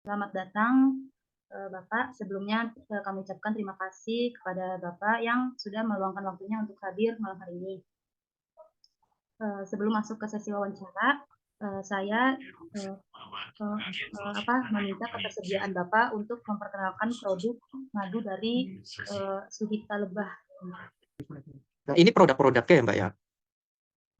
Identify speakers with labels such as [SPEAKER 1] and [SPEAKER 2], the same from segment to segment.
[SPEAKER 1] Selamat datang, Bapak. Sebelumnya, kami ucapkan terima kasih kepada Bapak yang sudah meluangkan waktunya untuk hadir malam hari ini. Sebelum masuk ke sesi wawancara, saya eh, meminta ketersediaan Bapak untuk memperkenalkan produk madu dari Suhita Lebah.
[SPEAKER 2] Nah, ini produk-produknya ya, Mbak ya.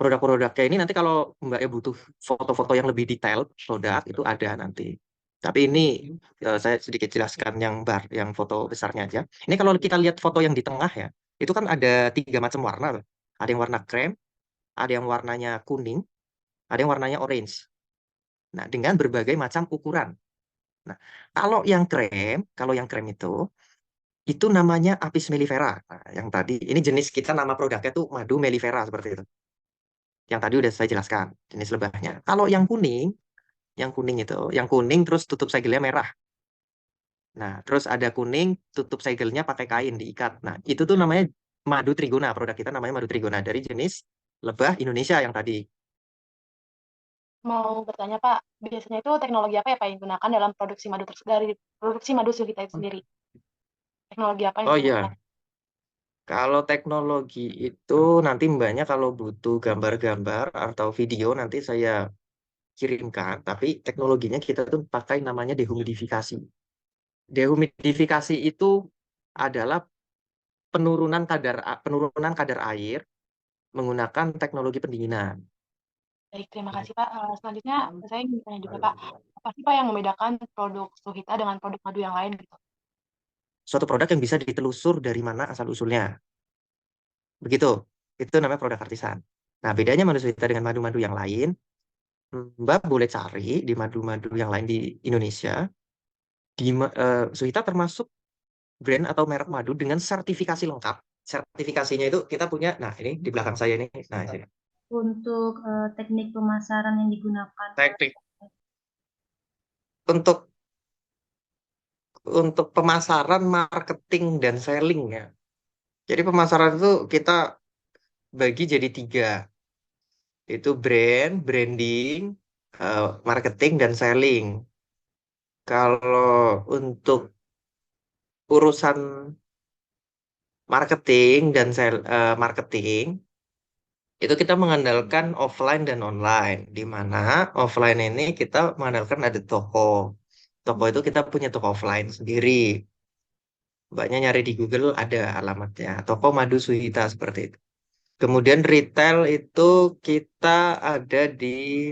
[SPEAKER 2] Produk-produknya ini nanti kalau Mbak ya butuh foto-foto yang lebih detail produk itu ada nanti. Tapi ini saya sedikit jelaskan yang foto besarnya aja. Ini kalau kita lihat foto yang di tengah ya, itu kan ada 3 macam warna loh. Ada yang warna krem, ada yang warnanya kuning, ada yang warnanya orange. Nah, dengan berbagai macam ukuran. Nah, kalau yang krem itu namanya Apis mellifera. Nah, yang tadi ini jenis kita nama produknya tuh madu mellifera seperti itu. Yang tadi udah saya jelaskan jenis lebahnya. Kalau yang kuning terus tutup segelnya merah. Nah, terus ada kuning tutup segelnya pakai kain diikat. Nah, itu tuh namanya madu trigona. Produk kita namanya madu trigona dari jenis lebah Indonesia yang tadi.
[SPEAKER 3] Mau bertanya Pak, biasanya itu teknologi apa ya Pak yang digunakan dalam dari produksi madu Suhita itu sendiri? Teknologi apa yang
[SPEAKER 2] Oh
[SPEAKER 3] digunakan?
[SPEAKER 2] iya, kalau teknologi itu nanti mbaknya kalau butuh gambar-gambar atau video nanti saya kirimkan. Tapi teknologinya kita tuh pakai namanya dehumidifikasi. Dehumidifikasi itu adalah penurunan kadar air menggunakan teknologi pendinginan.
[SPEAKER 3] Baik, terima kasih Pak. Selanjutnya saya ingin bertanya juga Pak, apa sih Pak yang membedakan produk Suhita dengan produk madu yang lain gitu?
[SPEAKER 2] Suatu produk yang bisa ditelusur dari mana asal-usulnya. Begitu. Itu namanya produk artisan. Nah, bedanya madu Suhita dengan madu-madu yang lain, Mbak boleh cari di madu-madu yang lain di Indonesia. Suhita termasuk brand atau merek madu dengan sertifikasi lengkap. Sertifikasinya itu kita punya, nah ini di belakang saya ini. Nah, ini.
[SPEAKER 1] Untuk teknik pemasaran yang digunakan
[SPEAKER 2] Teknik untuk pemasaran, marketing dan selling ya. Jadi pemasaran itu kita bagi jadi 3. Itu branding, marketing, dan selling. Kalau untuk urusan marketing, itu kita mengandalkan offline dan online. Di mana offline ini kita mengandalkan ada toko. Toko itu kita punya toko offline sendiri. Mbaknya nyari di Google ada alamatnya. Toko Madu Suhita seperti itu. Kemudian retail itu kita ada di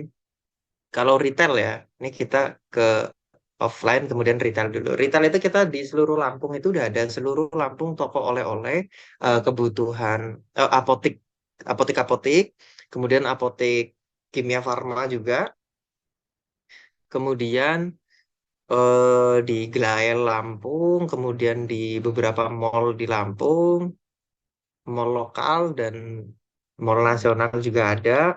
[SPEAKER 2] kalau retail ya, ini kita ke offline kemudian retail dulu. Retail itu kita di seluruh Lampung itu udah ada seluruh Lampung toko oleh-oleh, kebutuhan, apotik, apotik-apotik, kemudian apotik kimia farma juga, kemudian di Glael Lampung, kemudian di beberapa mall di Lampung, mall lokal dan mall nasional juga ada.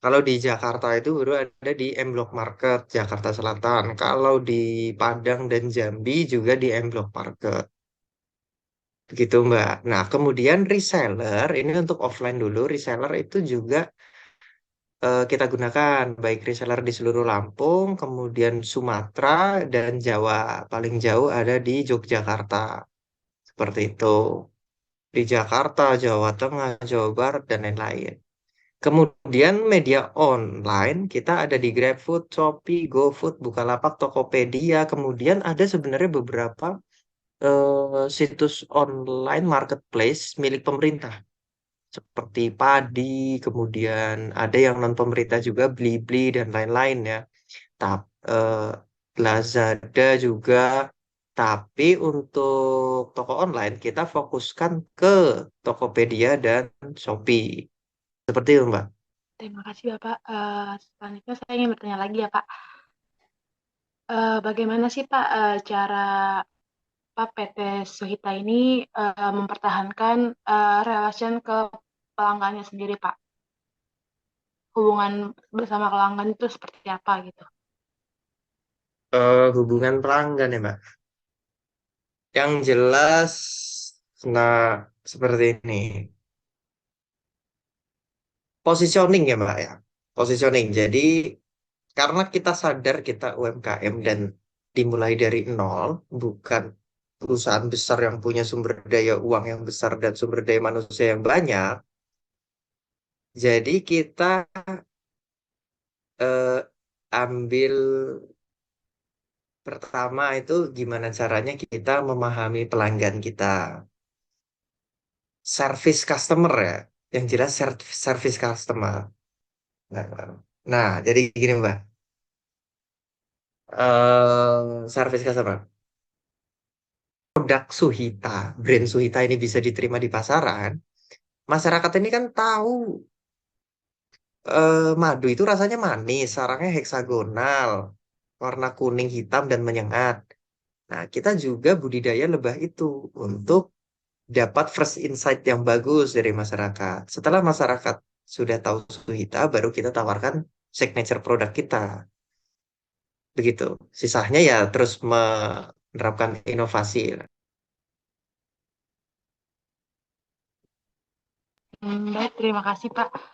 [SPEAKER 2] Kalau di Jakarta itu baru ada di M Block Market, Jakarta Selatan. Kalau di Padang dan Jambi juga di M Block Market. Begitu, Mbak. Nah, kemudian reseller, ini untuk offline dulu, reseller itu juga kita gunakan, baik reseller di seluruh Lampung, kemudian Sumatera, dan Jawa. Paling jauh ada di Yogyakarta. Seperti itu. Di Jakarta, Jawa Tengah, Jawa Barat, dan lain-lain. Kemudian media online kita ada di GrabFood, Shopee, GoFood, Bukalapak, Tokopedia. Kemudian ada sebenarnya beberapa situs online marketplace milik pemerintah seperti Padi, kemudian ada yang non pemerintah juga Blibli dan lain-lain ya. Tap, Lazada juga. Tapi untuk toko online kita fokuskan ke Tokopedia dan Shopee. Seperti itu, Mbak.
[SPEAKER 3] Terima kasih Bapak. Selanjutnya saya ingin bertanya lagi ya Pak. Bagaimana sih Pak cara Pak PT Suhita ini mempertahankan relation ke pelanggannya sendiri Pak? Hubungan bersama pelanggan itu seperti apa gitu?
[SPEAKER 2] Hubungan pelanggan ya, Mbak. Yang jelas, nah seperti ini. Positioning ya, Mbak ya. Positioning. Jadi karena kita sadar kita UMKM dan dimulai dari nol, bukan perusahaan besar yang punya sumber daya uang yang besar dan sumber daya manusia yang banyak. Jadi kita eh, ambil pertama itu gimana caranya kita memahami pelanggan kita. Service customer ya, yang jelas service customer. Nah, nah, jadi gini Mbak, service customer. Produk Suhita, brand Suhita ini bisa diterima di pasaran. Masyarakat ini kan tahu madu itu rasanya manis, sarangnya heksagonal, warna kuning, hitam, dan menyengat. Nah, kita juga budidaya lebah itu untuk dapat first insight yang bagus dari masyarakat. Setelah masyarakat sudah tahu Suhita, baru kita tawarkan signature produk kita. Begitu. Sisanya ya terus menerapkan inovasi.
[SPEAKER 3] Baik, terima kasih Pak.